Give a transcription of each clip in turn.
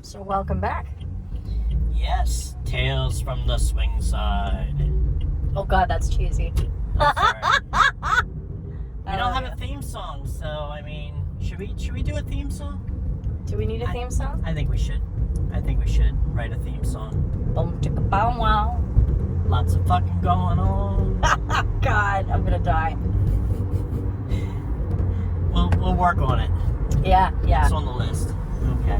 So welcome back. Yes, Tales from the Swing Side. Oh God, that's cheesy. I'm sorry. We don't have a theme song, so I mean, should we do a theme song? Do we need a theme song? I think we should. I think we should write a theme song. Boom chicka bow wow. Lots of fucking going on. God, I'm gonna die. We'll work on it. Yeah. It's on the list. Okay.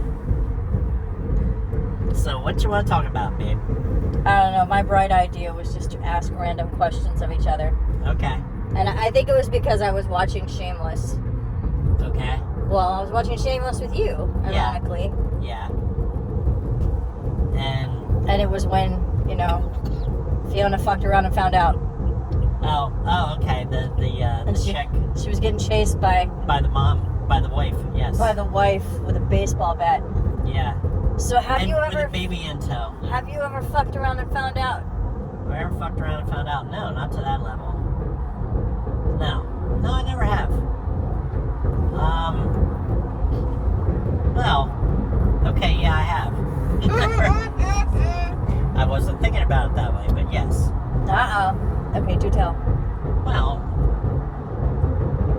So what you want to talk about, babe? I don't know. My bright idea was just to ask random questions of each other. Okay. And I think it was because I was watching Shameless. Okay. Well, I was watching Shameless with you, ironically. Yeah. And it was when, Fiona fucked around and found out. oh, okay. The chick She was getting chased by the wife. Yes. the wife with a baseball bat. Yeah. So have you with ever a baby in tow? have you ever fucked around and found out? Have I ever fucked around and found out? No, not to that level. No, I never have. Well, okay, yeah, I have. I wasn't thinking about it that way, but yes. Okay, do tell. Well,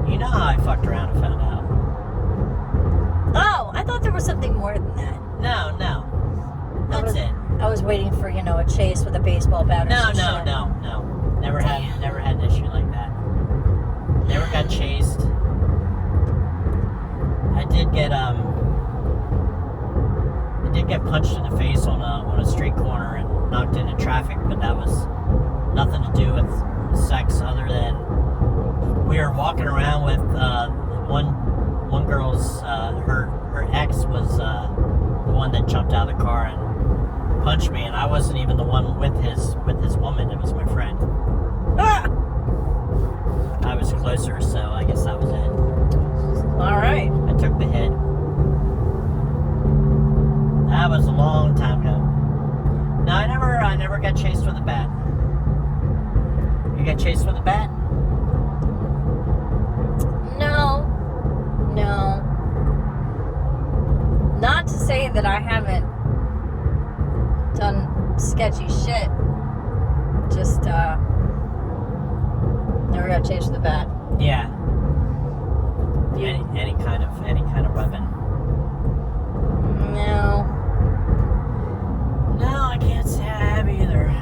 you know how I fucked around and found out. Oh, I thought there was something more than that. No. That's it. I was waiting for, a chase with a baseball bat or No. some shit. Never had an issue like that. Never got chased. I did get punched in the face on a street corner and knocked into traffic, but that was nothing to do with sex other than we were walking around with one girl's her ex was the one that jumped out of the car and punched me, and I wasn't even the one with his woman. It was my friend. Ah! I was closer, so I guess that was it. All right. I took the hit. That was a long time ago. No, I never got chased with a bat. You got chased with a bat? No. Not to say that I haven't done sketchy shit. Just never got chased with a bat. Yeah. Any kind of weapon. No. No, I can't say I have either.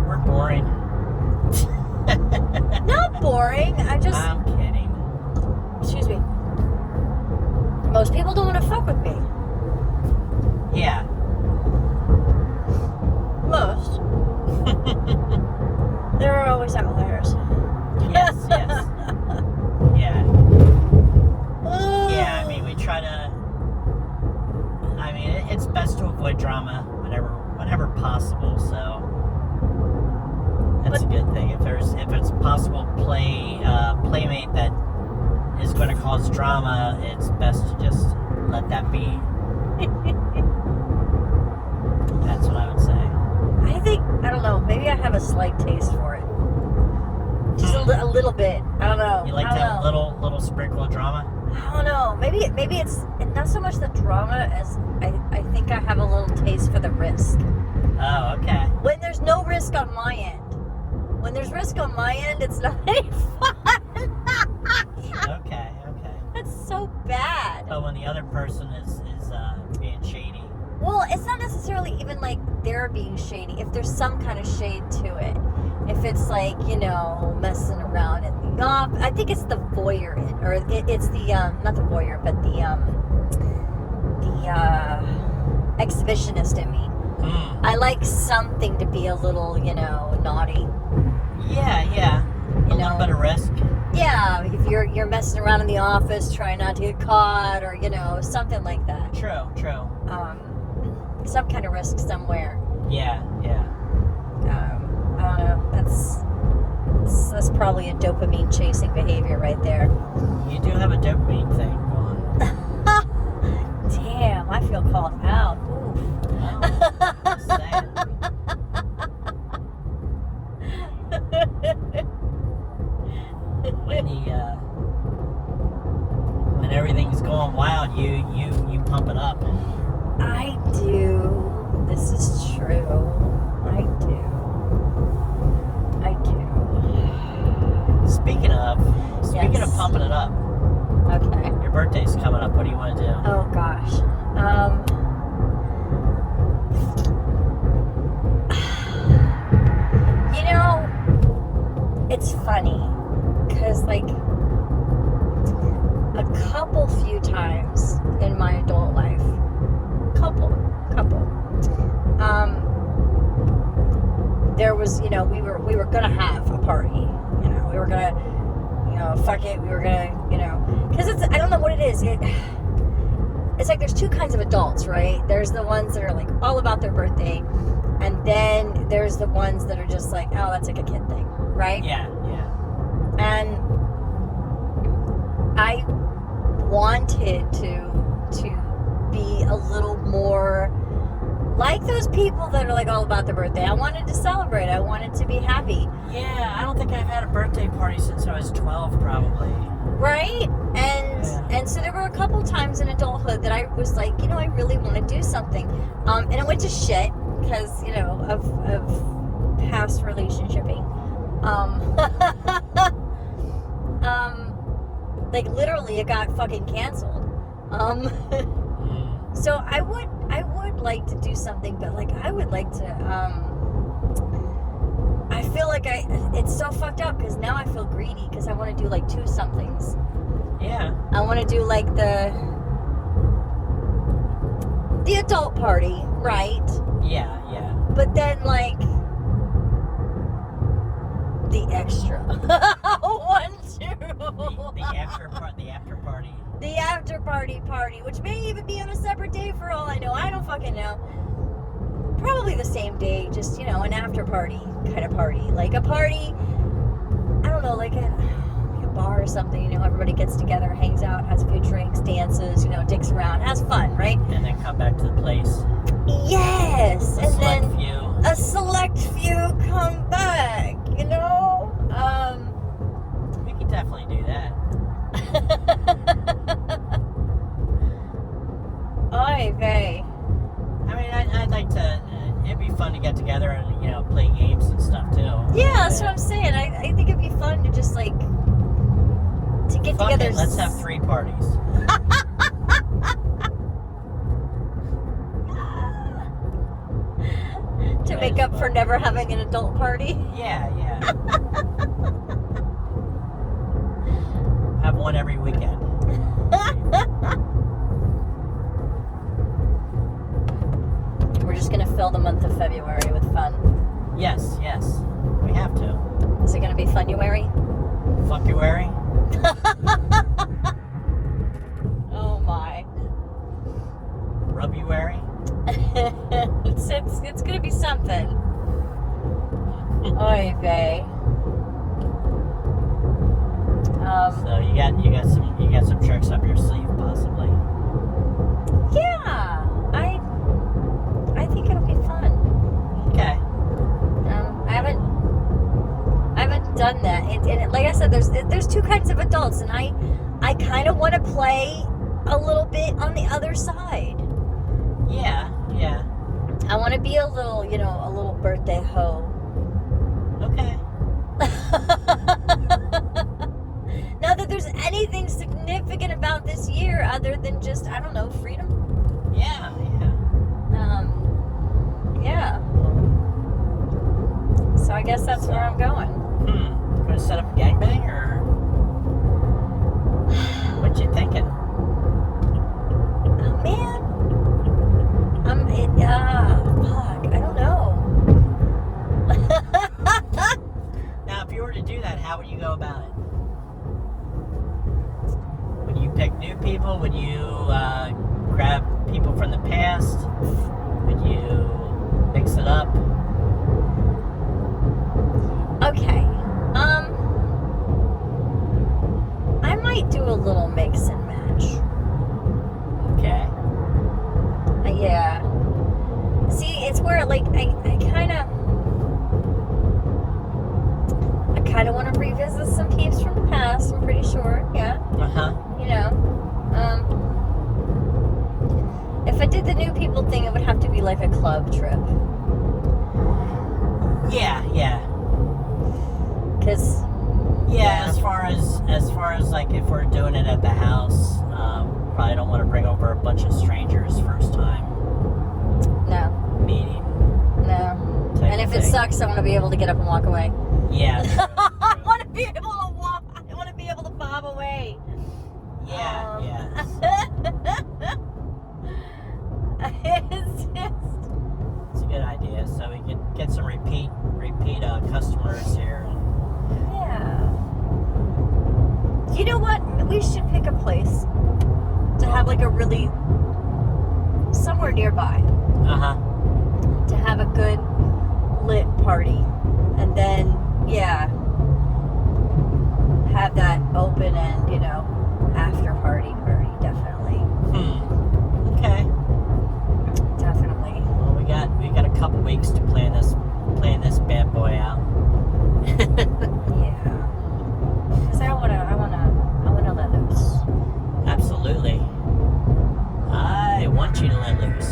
We're boring. Not boring. I'm kidding. Excuse me. Most people don't want to fuck with me. Yeah. Most. There are always outliers. Yes. Yeah. Yeah, I mean, we try to... I mean, it's best to avoid drama whenever possible, so... That's a good thing. If it's possible playmate that is going to cause drama, it's best to just let that be. That's what I would say. I don't know, maybe I have a slight taste for it. Just a little bit. I don't know. You like to have a little sprinkle of drama? I don't know. Maybe it's not so much the drama as I think I have a little taste for the risk. Oh, okay. When there's no risk on my end. When there's risk on my end, it's not any fun. Okay. That's so bad. But when the other person is being shady. Well, it's not necessarily even like they're being shady. If there's some kind of shade to it. If it's like, messing around in the office. I think it's the voyeur, or it's the, not the voyeur, but the exhibitionist in me. I like something to be a little, naughty. Yeah. A little bit of risk. Yeah, if you're messing around in the office, trying not to get caught, or, something like that. True. Some kind of risk somewhere. Yeah. I don't know. That's probably a dopamine chasing behavior right there. You do have a dopamine thing going. Damn, I feel called out. Oof. Well, just saying. When everything's going wild, you pump it up. I do. This is true. I do. Speaking of Yes. pumping it up, Okay. your birthday's coming up. What do you want to do? Oh gosh. You know, it's funny because like a few times in my adult life, couple, there was, we were gonna have a party. We were gonna, fuck it. We were gonna, because I don't know what it is. It's like there's two kinds of adults, right? There's the ones that are like all about their birthday, and then there's the ones that are just like, oh, that's like a kid thing, right? Yeah. And I wanted to be a little more like those people that are like all about their birthday. I wanted to celebrate. I wanted to be happy. Yeah, I don't think I've had a birthday party since I was 12, probably. Right? And so there were a couple times in adulthood that I was like, I really want to do something. And it went to shit because, of past relationshiping. Like literally it got fucking canceled. So I would like to do something, but like I would like to I feel like it's so fucked up because now I feel greedy because I want to do like two somethings. Yeah. I want to do like the adult party, right? Yeah. But then like the extra one too. The after party. The after party, which may even be on a separate day for all I know. I don't fucking know. Probably the same day, just, an after party kind of party. Like a party, I don't know, like a bar or something, everybody gets together, hangs out, has a few drinks, dances, dicks around, has fun, right? And then come back to the place. Yes! A select few. A select few come back, We could definitely do that. Oy vey. I mean, I'd like to. It'd be fun to get together and play games and stuff too. Yeah, that's what I'm saying. I think it'd be fun to just like to get Fuck together. it, let's have 3 parties. To make up for never having an adult party. Yeah. Have one every weekend. We're just gonna fill the month of February with fun. Yes. We have to. Is it gonna be Funuary? Fuckuary? Oh my. Rubuary? It's gonna be something. Oy vey. So you got some tricks up your sleeve, possibly. Yeah, I think it'll be fun. Okay. I haven't done that. And like I said, there's two kinds of adults, and I kind of want to play a little bit on the other side. Yeah. I want to be a little birthday hoe. Okay. Not that there's anything significant about this year other than just, I don't know, freedom. Yeah. Yeah. So I guess that's where I'm going. Gonna set up a gangbang, or what you thinking? Oh, man. Fuck, I don't know. Now, if you were to do that, how would you go about it? Would you pick new people? Would you grab people from the past? Would you mix it up? Okay. I might do a little mix and match. Okay. Yeah. See, it's where like I kind of want to revisit some peeps from the past. I'm pretty sure. Yeah. Uh-huh. do the new people thing, it would have to be like a club trip. Yeah. Because As far as like if we're doing it at the house, probably don't want to bring over a bunch of strangers first time no. meeting. No. type And of if it thing. sucks, I want to be able to get up and walk away. Yeah. I want to be able to walk. I want to be able to bob away. Yeah. It's just... It's a good idea. So we can get some repeat customers here. Yeah. You know what? We should pick a place to have like a really somewhere nearby to have a good lit party, and then have that open and after party definitely. Okay. Definitely. Well, we got a couple weeks to plan this bad boy out. Yeah. Because I wanna let loose. Absolutely. I want you to let loose.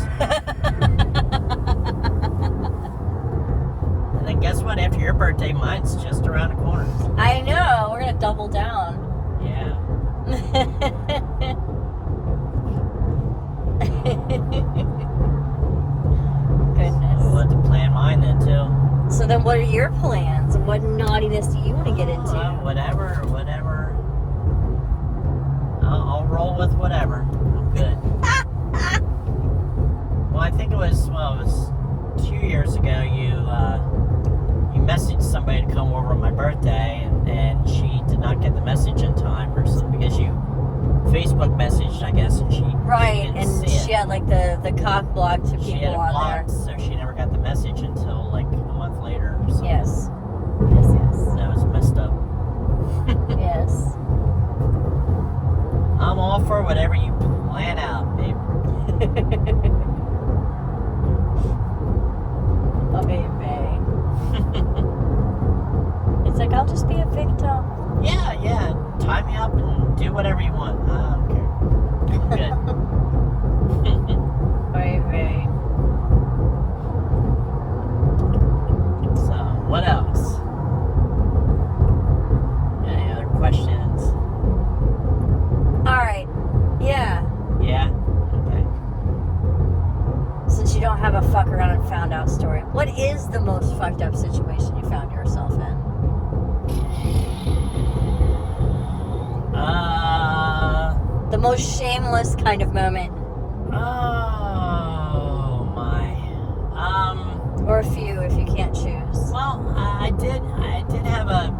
And then guess what? After your birthday, mine's just around the corner. I know. We're gonna double down. Yeah. Goodness. We'll have to plan mine then too. So then, what are your plans? What naughtiness do you want to get into? Whatever. I'll roll with whatever. I'm good. Well, I think it was 2 years ago. You messaged somebody to come over on my birthday, and she did not get the message in time or something because you Facebook messaged, I guess, and she Right, didn't and see it. she had like the cock blocked to She had people it on blocked, so she never got the message until like a month later or there. something. Yes. That was messed up. Yes. I'm all for whatever you plan out, babe. Oh, baby. It's like, I'll just be a victim. Yeah. Tie me up and do whatever you want. I don't care. Good. Baby. So, what else? Any other questions? Alright. Yeah. Yeah? Okay. Since you don't have a fuck around and found out story, what is the most fucked up situation you found yourself in? The most shameless kind of moment. Oh my. Or a few if you can't choose. Well, I did have a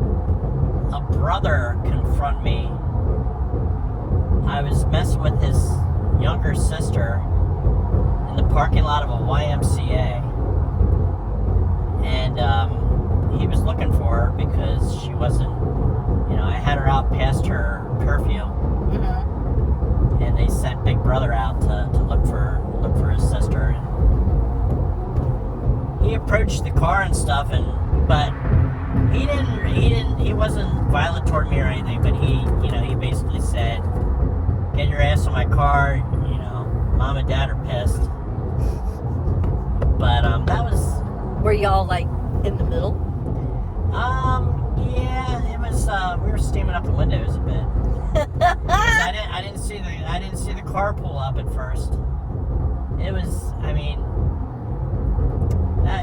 brother confront me. I was messing with his younger sister in the parking lot of a YMCA, and he was looking for her because she wasn't, I had her out past her curfew, and they sent Big Brother out to look for his sister. And he approached the car and stuff, but he wasn't violent toward me or anything, but he basically said, "Get your ass on my car, Mom and Dad are pissed." But that was... Were y'all like in the middle? Yeah, it was, we were steaming up the windows a bit. 'Cause I didn't see the car pull up at first. It was,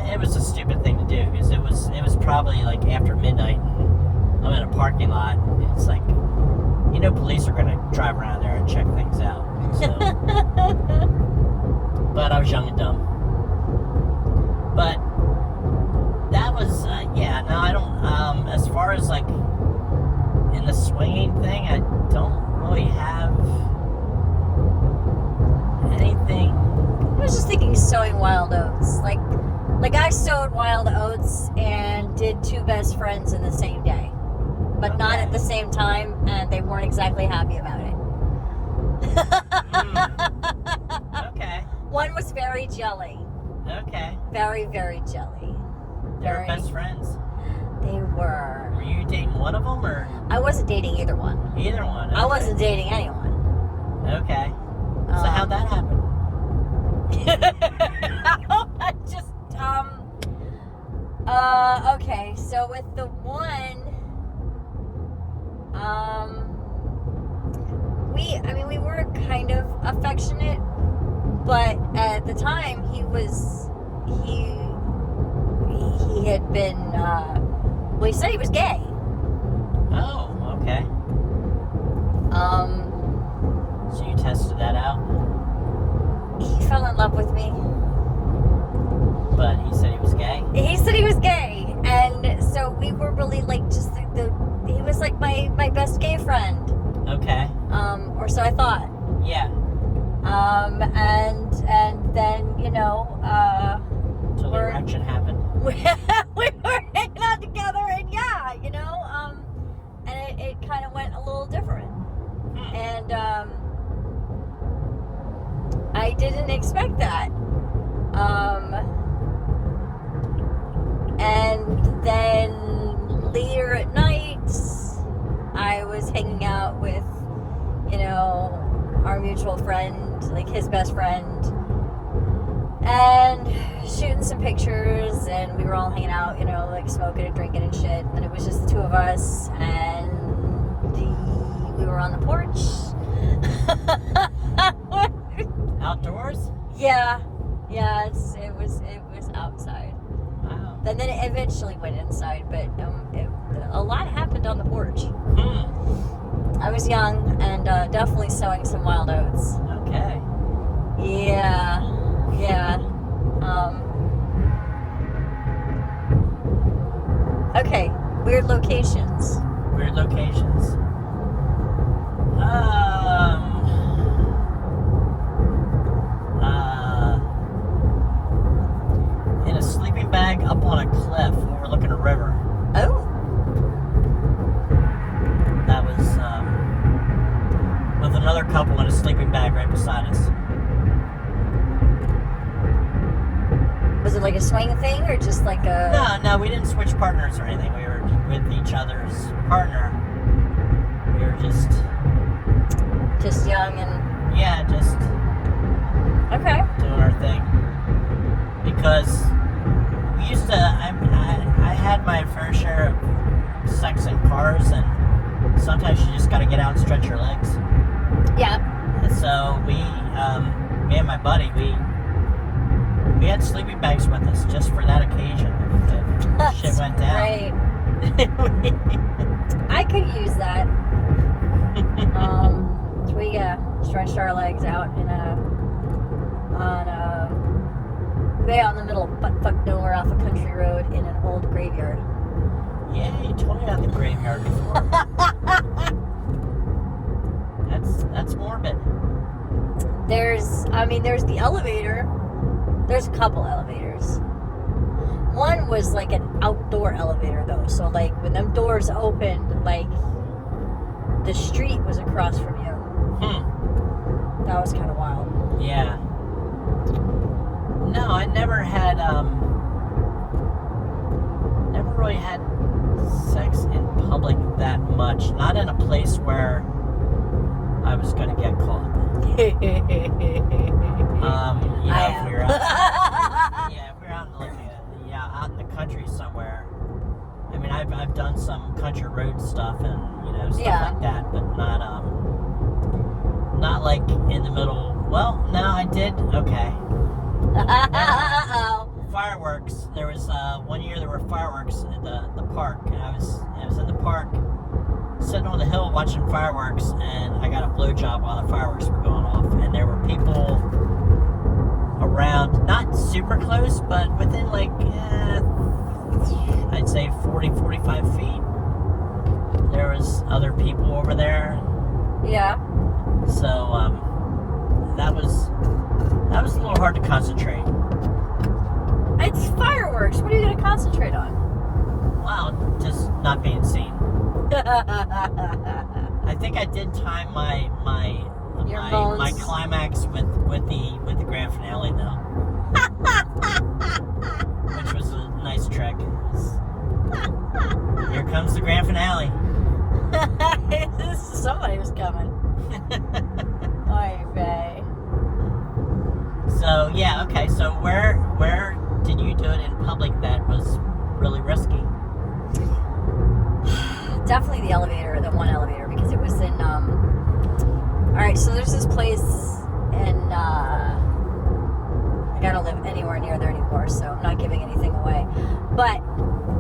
it was a stupid thing to do because it was probably like after midnight and I'm in a parking lot. It's like, police are gonna drive around there and check things out. So. But I was young and dumb. But that was, no, I don't, as far as like in the swinging thing, I don't really have anything. I was just thinking sowing wild oats. Like I sowed wild oats and did two best friends in the same day. But not at the same time, and they weren't exactly happy about it. Okay. One was very jelly. Okay. Very, very jelly. They were best friends. They were. Were you dating one of them or I wasn't dating either one. either one? I wasn't dating anyone. Okay. So how'd that happen? Just okay, so with the one, we were kind of affectionate, but at the time he had been, well, he said he was gay. Oh, okay. So you tested that out? He fell in love with me. But he said he was gay? He said he was gay, and so we were really like just he was like my best gay friend. Okay. Or so I thought. Yeah. And then, So the erection happened. we were hanging out together, and yeah, and it kind of went a little different. And I didn't expect that. And then later at night, I was hanging out with, our mutual friend, like his best friend, and shooting some pictures, and we were all hanging out, like smoking and drinking and shit, and it was just the two of us, and we were on the porch. Outdoors? Yeah, it was outside. Wow. And then it eventually went inside, but a lot happened on the porch. I was young and definitely sowing some wild oats. Okay. Yeah. Okay, weird locations. Weird locations. In a sleeping bag up on a cliff overlooking a river. Oh. That was with another couple in a sleeping bag right beside us. Was it like a swing thing or just like a... No, we didn't switch partners or anything. We were with each other's partner. We were just young and... Yeah, just Okay. doing our thing. Because we used to, I had my fair share of sex in cars, and sometimes you just got to get out and stretch your legs. Yeah. And so me and my buddy, we had sleeping bags with us just for that occasion. If shit went down. Right. I could use that. So we stretched our legs out way out in the middle of buttfuck nowhere off a country road in an old graveyard. Yeah, you told me about the graveyard before. That's morbid. There's the elevator. There's a couple elevators. One was like an outdoor elevator though, so like when them doors opened, like the street was across from you. That was kind of wild. Yeah. No, I never had never really had sex in public that much. Not in a place where I was gonna get caught. If we were out, if we were out in out in the country somewhere. I mean, I've done some country road stuff and stuff like that, but not like in the middle. Well, no, I did. Okay. Fireworks. There was one year there were fireworks at the park, and I was in the park sitting on the hill watching fireworks, and I got a blowjob while the fireworks were going off, and there were people around, not super close, but within like I'd say 40-45 feet. There was other people over there. Yeah. So that was a little hard to concentrate. It's fireworks. What are you going to concentrate on? Well, just not being seen. I think I did time my climax with the grand finale though, which was a nice trick. Here comes the grand finale. Somebody was coming. Oy vey. So yeah, Yeah. Okay. So where did you do it in public that was really risky? Definitely the elevator, the one elevator, because it was in. All right, so there's this place, and I don't live anywhere near there anymore, so I'm not giving anything away. But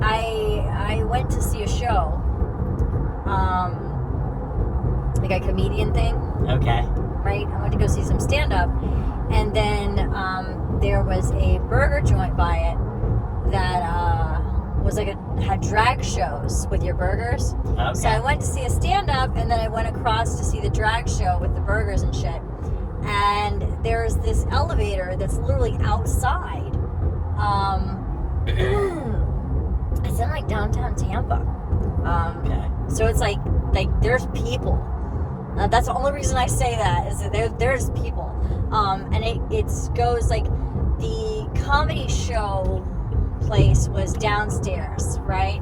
I went to see a show, like a comedian thing. Okay. Right? I went to go see some stand-up, and then there was a burger joint by it that was had drag shows with your burgers. Okay. So I went to see a stand-up, and then I went across to see the drag show with the burgers and shit. And there's this elevator that's literally outside. It's in like downtown Tampa. Okay. So it's like there's people. That's the only reason I say that is that there's people. And it goes like the comedy show place was downstairs, right?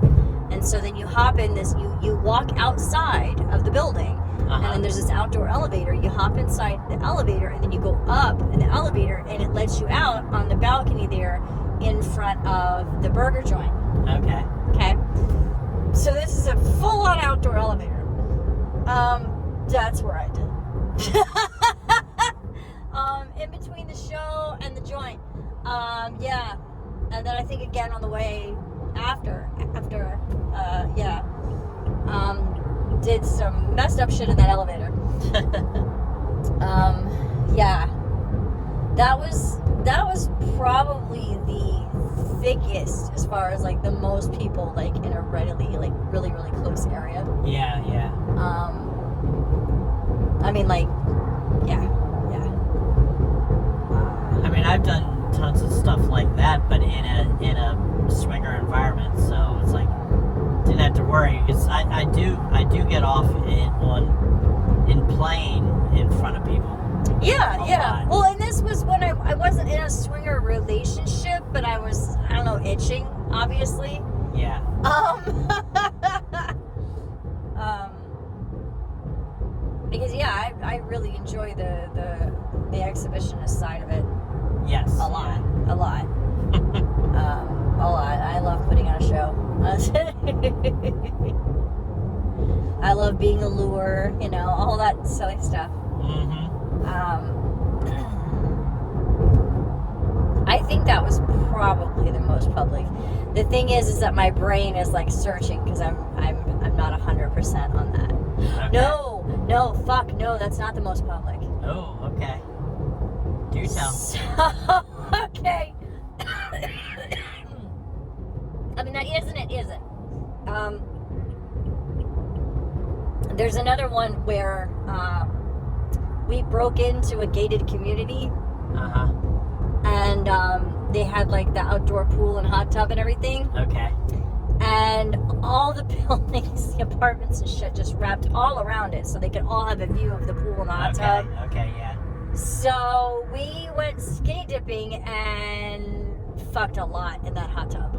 And so then you hop in this, you walk outside of the building, and then there's this outdoor elevator. You hop inside the elevator, and then you go up in the elevator, and it lets you out on the balcony there in front of the burger joint. Okay. Okay. So this is a full-on outdoor elevator. That's where I did. In between the show and the joint. Yeah. And then I think again on the way after, did some messed up shit in that elevator. Yeah. That was probably the thickest as far as like the most people like in a really close area. Yeah. I mean like, yeah. I mean, I've done tons of stuff like that, but in a swinger environment, so it's like didn't have to worry because I do get off in playing in front of people. Yeah. lot. Well, and this was when I wasn't in a swinger relationship, but I was, I don't know, itching, obviously. Yeah. Because yeah, I really enjoy the exhibitionist side of it. Yes. A lot. A lot. I love putting on a show. I love being a lure, all that silly stuff. Mm-hmm. I think that was probably the most public. The thing is that my brain is like searching because I'm not 100% on that. Okay. No, that's not the most public. Oh, okay. Do tell. Okay. I mean, that isn't. There's another one where we broke into a gated community. Uh-huh. And they had like the outdoor pool and hot tub and everything. Okay. And all the buildings, the apartments and shit just wrapped all around it so they could all have a view of the pool and the hot tub. Okay, yeah. So we went skinny dipping and fucked a lot in that hot tub.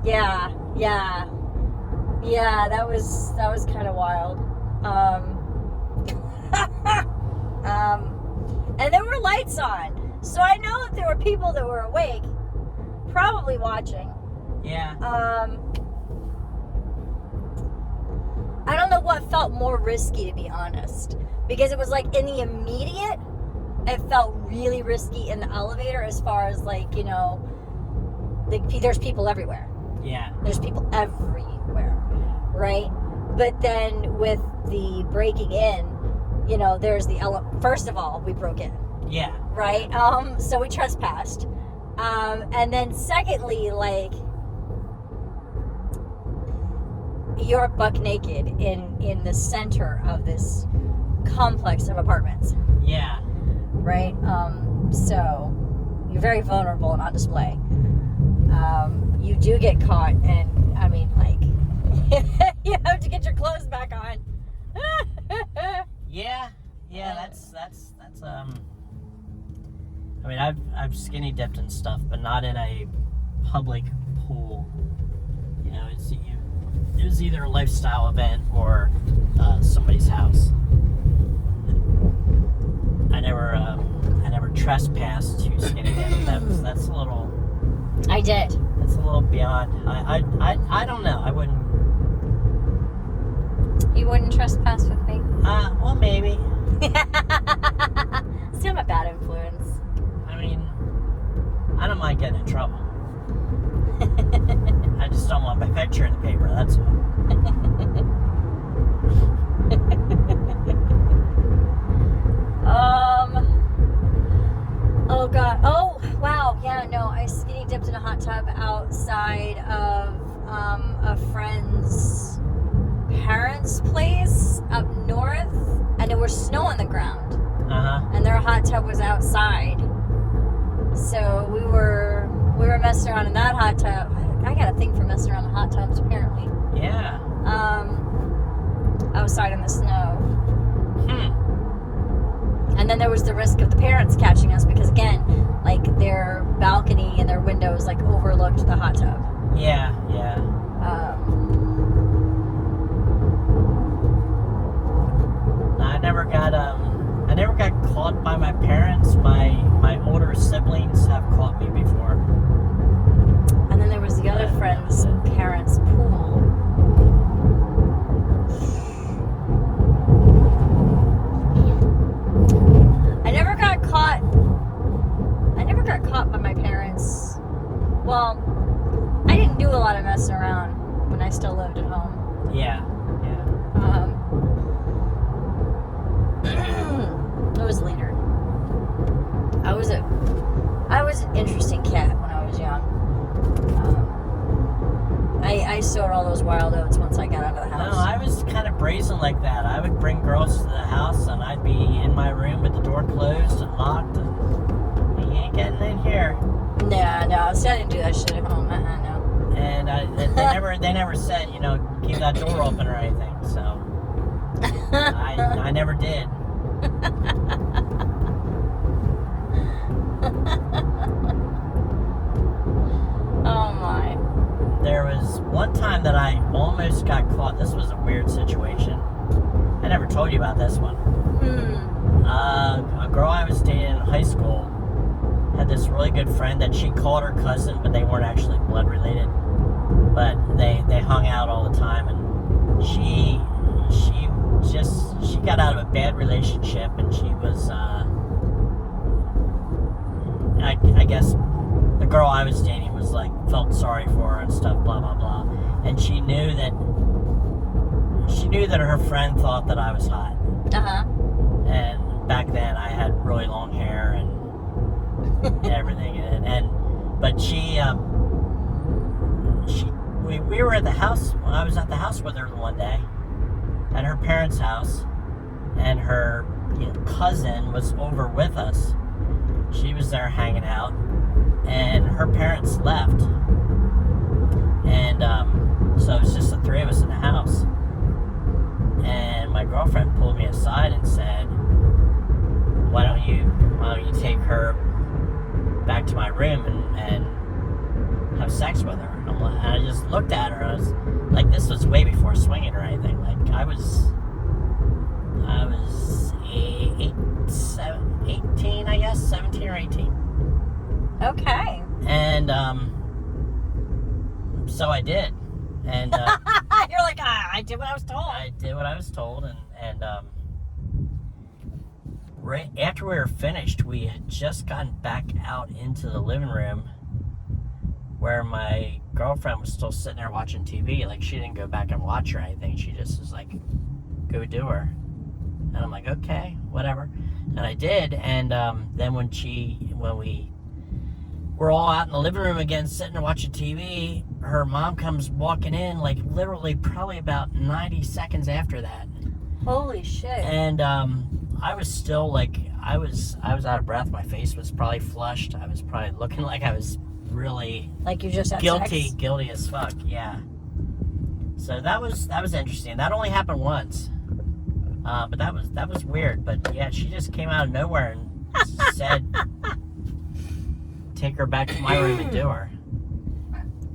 Yeah, that was kind of wild. And there were lights on, so I know that there were people that were awake, probably watching. Yeah. I don't know what felt more risky, to be honest, because it was like in the immediate, it felt really risky in the elevator as far as like, there's people everywhere. Yeah. There's people everywhere, right? But then with the breaking in, there's first of all, we broke in. Yeah. Right? So we trespassed. And then secondly, like, you're buck naked in the center of this complex of apartments. Yeah. Right? So you're very vulnerable and on display. You do get caught, and I mean, like, you have to get your clothes back on. Yeah, that's I mean, I've skinny dipped and stuff, but not in a public pool. It was either a lifestyle event or somebody's house. I never trespass to Skinny Dip. That's a little. I did. That's a little beyond. I don't know. I wouldn't. You wouldn't trespass with me? Well, maybe. See, I'm a bad influence. I mean, I don't mind getting in trouble. I just don't want my picture in the paper, that's all. Oh God. Oh, wow. Yeah, no, I skinny dipped in a hot tub outside of a friend's parents' place up north, and there was snow on the ground. And their hot tub was outside. So we were messing around in that hot tub. I got a thing for messing around in hot tubs, apparently. Yeah. Outside in the snow. And then there was the risk of the parents catching us because, again, like their balcony and their windows like overlooked the hot tub. Yeah. I never got caught by my parents. My older siblings have caught me before. And then there was the other friend's parents' pool. I never got caught by my parents. Well, I didn't do a lot of messing around when I still lived at home. Yeah. It was later. I was an interesting cat when I was young. I sowed all those wild oats once I got out of the house. No, I was kind of brazen like that. I would bring girls to the house and I'd be in my room with the door closed and locked. And you ain't getting in here. No, so I didn't do that shit at home. No. And they never said, keep that door open or anything. So I never did. Oh my. There was one time that I almost got caught. This was a weird situation. I never told you about this one. A girl I was dating in high school had this really good friend that she called her cousin, but they weren't actually blood related. But they hung out all the time, and she got out of a bad relationship, and she was I guess the girl I was dating was like felt sorry for her and stuff, blah blah blah, and she knew that her friend thought that I was hot. And back then I had really long hair and everything, but we were at the house. I was at the house with her one day at her parents' house, and her cousin was over with us. She was there hanging out, and her parents left, and so it was just the three of us in the house. And my girlfriend pulled me aside and said, why don't you take her back to my room and have sex with her? And I just looked at her. I was like, this was way before swinging or anything. Like I was 18, I guess, 17 or 18. Okay. And so I did. And you're like, I did what I was told. I did what I was told, and right after we were finished, we had just gotten back out into the living room where my girlfriend was still sitting there watching TV. Like, she didn't go back and watch or anything. She just was like, go do her. And I'm like, okay, whatever. And I did. And then when we were all out in the living room again, sitting and watching TV, her mom comes walking in, like literally probably about 90 seconds after that. Holy shit. And I was still like, I was out of breath. My face was probably flushed. I was probably looking like I was really like you just had guilty sex? As fuck. Yeah. So that was interesting. That only happened once, but that was weird. But yeah, she just came out of nowhere and said, take her back to my room and do her.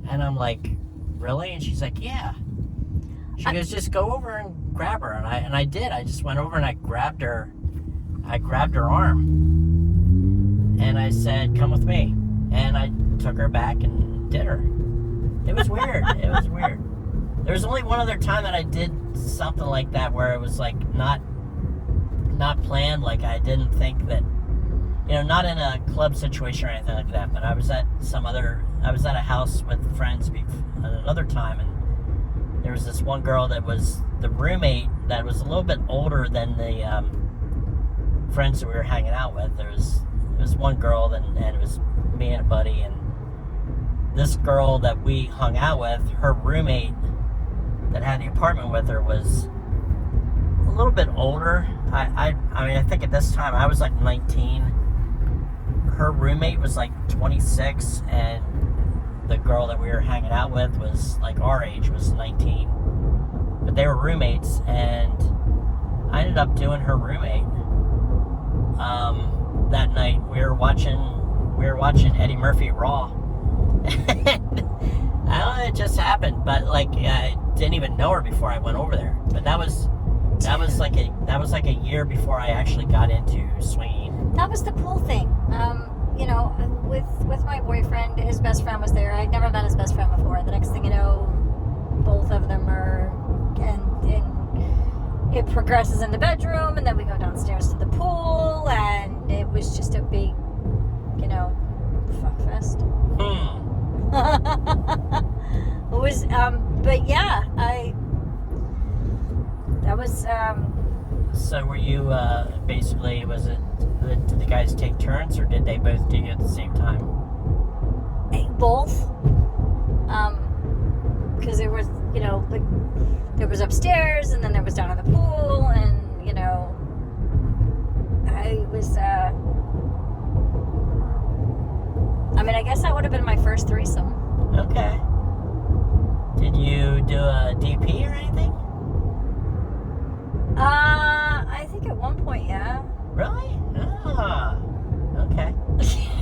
And I'm like, really? And she's like, yeah. She goes, just go over and grab her. And I did. I just went over and I grabbed her arm. and I said, "Come with me," and I took her back and did her. It was weird. It was weird. There was only one other time that I did something like that where it was like not planned. Like I didn't think that, not in a club situation or anything like that. But I was at a house with friends at another time, and there was this one girl that was the roommate that was a little bit older than the friends that we were hanging out with. There was one girl, and it was me and a buddy, and this girl that we hung out with, her roommate that had the apartment with her was a little bit older. I mean, I think at this time I was like 19. Her roommate was like 26, and the girl that we were hanging out with was like our age, was 19. But they were roommates, and I ended up doing her roommate. That night we were watching Eddie Murphy Raw. And I don't know, it just happened, but like I didn't even know her before I went over there. But that was like a year before I actually got into swinging. That was the cool thing. With my boyfriend, his best friend was there. I'd never met his best friend before. The next thing you know, both of them are, and it progresses in the bedroom, and then we go downstairs to the pool, and it was just a big, fuck fest. It was, but yeah, that was, So were you, basically, did the guys take turns, or did they both do you at the same time? both. Because there was, there was upstairs, and then there was down in the pool, and, I was, I guess that would have been my first threesome. Okay. Did you do a DP or anything? I think at one point, yeah. Really? Ah, okay.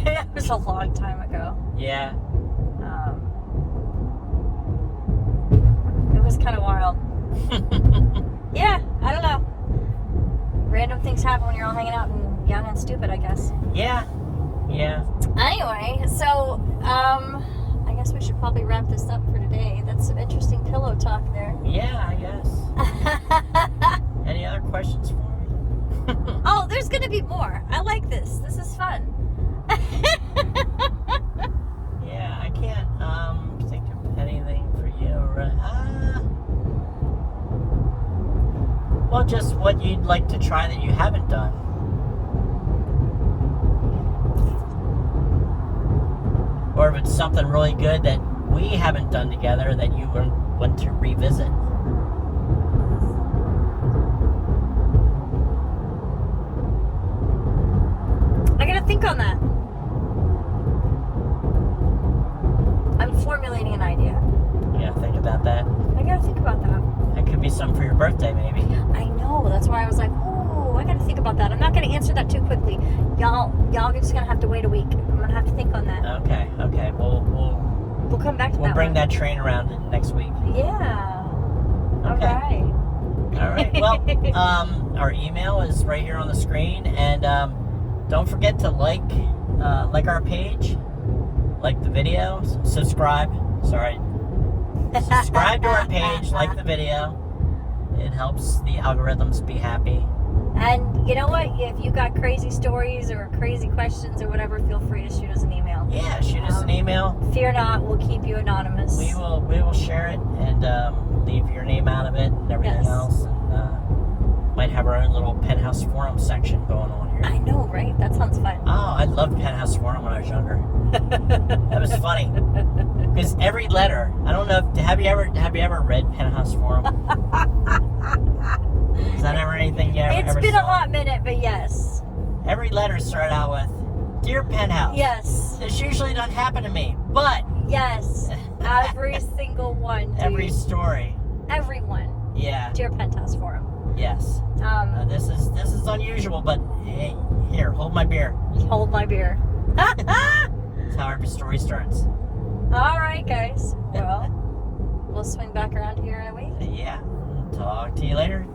It was a long time ago. Yeah. It was kind of wild. Yeah, I don't know. Random things happen when you're all hanging out and young and stupid, I guess. Yeah. Yeah. Anyway, so, I guess we should probably wrap this up for today. That's some interesting pillow talk there. Yeah, I guess. Any other questions for me? Oh, there's gonna be more. I like this. This is fun. Yeah, I can't think of anything for you. Well, just what you'd like to try that you haven't done. Or if it's something really good that we haven't done together that you want to revisit. I gotta think on that. I'm formulating an idea. You gotta think about that. I gotta think about that. That could be something for your birthday, maybe. I know. That's why I was like, oh, I gotta think about that. I'm not gonna answer that too quickly. Y'all are just gonna have to wait a week. I'm gonna have to think on that. Okay. We'll come back to that. We'll bring one. that train around next week. Yeah. Okay. All right. Well, our email is right here on the screen, and don't forget to like our page, like the video, subscribe. Subscribe to our page, like the video. It helps the algorithms be happy. And you know what? If you got crazy stories or crazy questions or whatever, feel free to shoot us an email. Yeah, shoot us an email. Fear not, we'll keep you anonymous. We will share it and leave your name out of it and everything else. And might have our own little Penthouse Forum section going on here. I know, right? That sounds fun. Oh, I loved Penthouse Forum when I was younger. That was funny. Because every letter, I don't know, have you ever read Penthouse Forum? Is that ever anything you ever It's been saw? a hot minute, but yes. Every letter started out with, "Dear Penthouse." Yes. This usually doesn't happen to me, but Yes. Every single one, dude. every story. Everyone. Yeah. Dear Penthouse Forum. Yes. This is unusual, but hey, here, hold my beer. Hold my beer. That's how every story starts. All right, guys. Well, we'll swing back around here in a week. Yeah. Talk to you later.